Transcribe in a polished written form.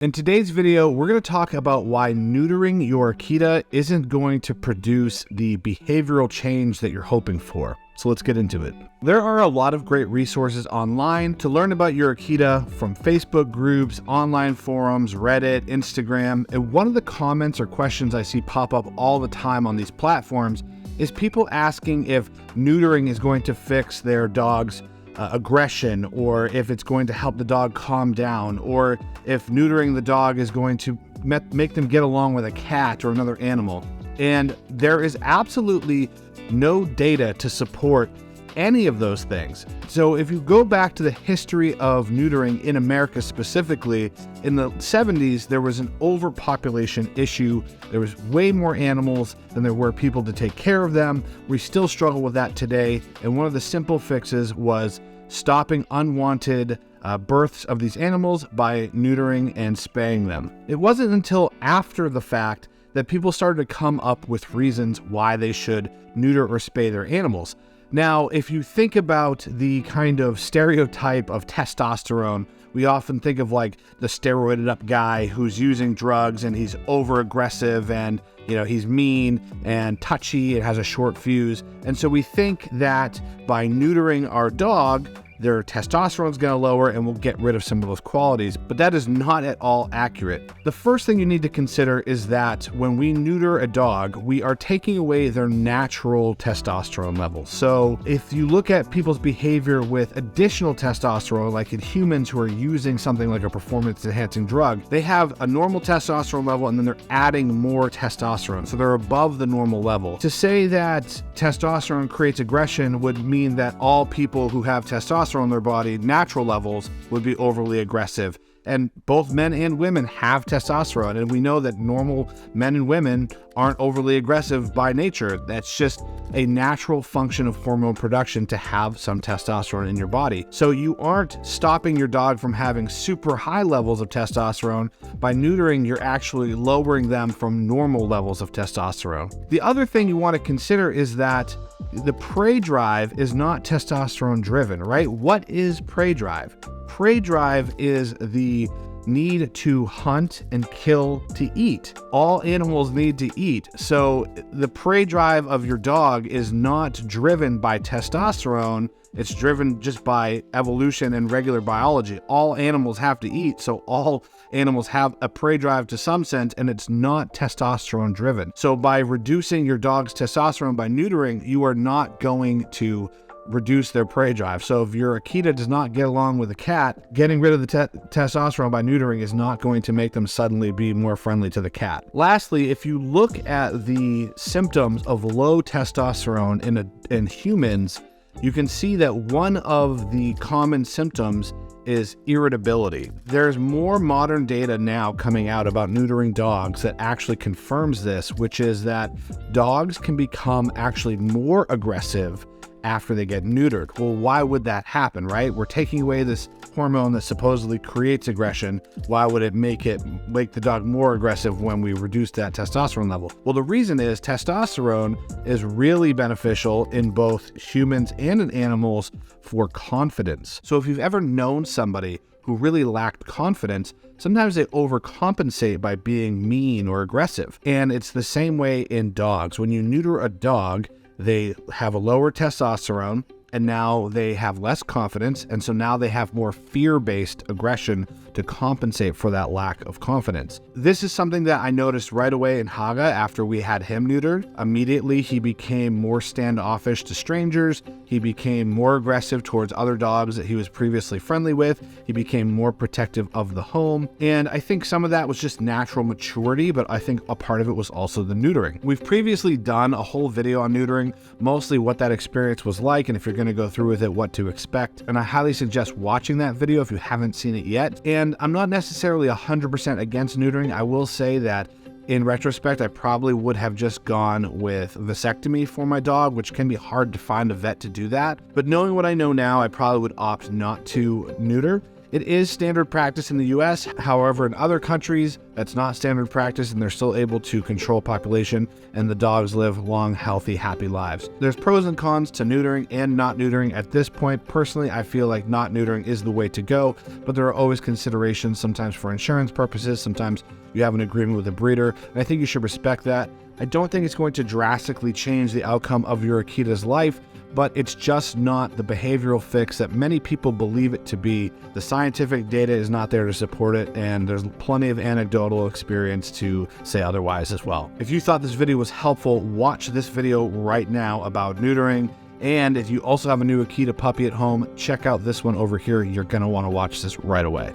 In today's video, we're going to talk about why neutering your Akita isn't going to produce the behavioral change that you're hoping for. So let's get into it. There are a lot of great resources online to learn about your Akita, from Facebook groups, online forums, Reddit, Instagram. And one of the comments or questions I see pop up all the time on these platforms is people asking if neutering is going to fix their dog's aggression, or if it's going to help the dog calm down, or if neutering the dog is going to make them get along with a cat or another animal. And there is absolutely no data to support any of those things. So if you go back to the history of neutering in America specifically, in the 70s, there was an overpopulation issue. There was way more animals than there were people to take care of them. We still struggle with that today. And one of the simple fixes was stopping unwanted births of these animals by neutering and spaying them. It wasn't until after the fact that people started to come up with reasons why they should neuter or spay their animals. Now, if you think about the kind of stereotype of testosterone, we often think of like the steroided up guy who's using drugs and he's over aggressive and he's mean and touchy and has a short fuse. And so we think that by neutering our dog, their testosterone is going to lower and we'll get rid of some of those qualities, but that is not at all accurate. The first thing you need to consider is that when we neuter a dog, we are taking away their natural testosterone levels. So if you look at people's behavior with additional testosterone, like in humans who are using something like a performance enhancing drug, they have a normal testosterone level and then they're adding more testosterone. So they're above the normal level. To say that testosterone creates aggression would mean that all people who have testosterone in their body, natural levels, would be overly aggressive. And both men and women have testosterone, and we know that normal men and women aren't overly aggressive by nature. That's just a natural function of hormone production to have some testosterone in your body. So you aren't stopping your dog from having super high levels of testosterone. By neutering, you're actually lowering them from normal levels of testosterone. The other thing you want to consider is that the prey drive is not testosterone driven, right? What is prey drive? Prey drive is the need to hunt and kill to eat. All animals need to eat. So the prey drive of your dog is not driven by testosterone. It's driven just by evolution and regular biology. All animals have to eat, so all animals have a prey drive to some sense, and it's not testosterone driven. So by reducing your dog's testosterone by neutering, you are not going to reduce their prey drive. So if your Akita does not get along with a cat, getting rid of the testosterone by neutering is not going to make them suddenly be more friendly to the cat. Lastly, if you look at the symptoms of low testosterone in humans, you can see that one of the common symptoms is irritability. There's more modern data now coming out about neutering dogs that actually confirms this, which is that dogs can become actually more aggressive after they get neutered. Well, why would that happen, right? We're taking away this hormone that supposedly creates aggression. Why would it make the dog more aggressive when we reduce that testosterone level? Well, the reason is testosterone is really beneficial in both humans and in animals for confidence. So if you've ever known somebody who really lacked confidence, sometimes they overcompensate by being mean or aggressive. And it's the same way in dogs. When you neuter a dog, they have a lower testosterone, and now they have less confidence, and so now they have more fear-based aggression to compensate for that lack of confidence. This is something that I noticed right away in Haga after we had him neutered. Immediately, he became more standoffish to strangers. He became more aggressive towards other dogs that he was previously friendly with. He became more protective of the home. And I think some of that was just natural maturity, but I think a part of it was also the neutering. We've previously done a whole video on neutering, mostly what that experience was like, and if you're going to go through with it, what to expect. And I highly suggest watching that video if you haven't seen it yet. And I'm not necessarily 100% against neutering. I will say that in retrospect, I probably would have just gone with vasectomy for my dog, which can be hard to find a vet to do that. But knowing what I know now, I probably would opt not to neuter. It is standard practice in the US. However, in other countries, that's not standard practice and they're still able to control population and the dogs live long, healthy, happy lives. There's pros and cons to neutering and not neutering. At this point, personally, I feel like not neutering is the way to go, but there are always considerations, sometimes for insurance purposes, sometimes you have an agreement with a breeder, and I think you should respect that. I don't think it's going to drastically change the outcome of your Akita's life, but it's just not the behavioral fix that many people believe it to be. The scientific data is not there to support it, and there's plenty of anecdotal experience to say otherwise as well. If you thought this video was helpful, watch this video right now about neutering. And if you also have a new Akita puppy at home, check out this one over here. You're gonna wanna watch this right away.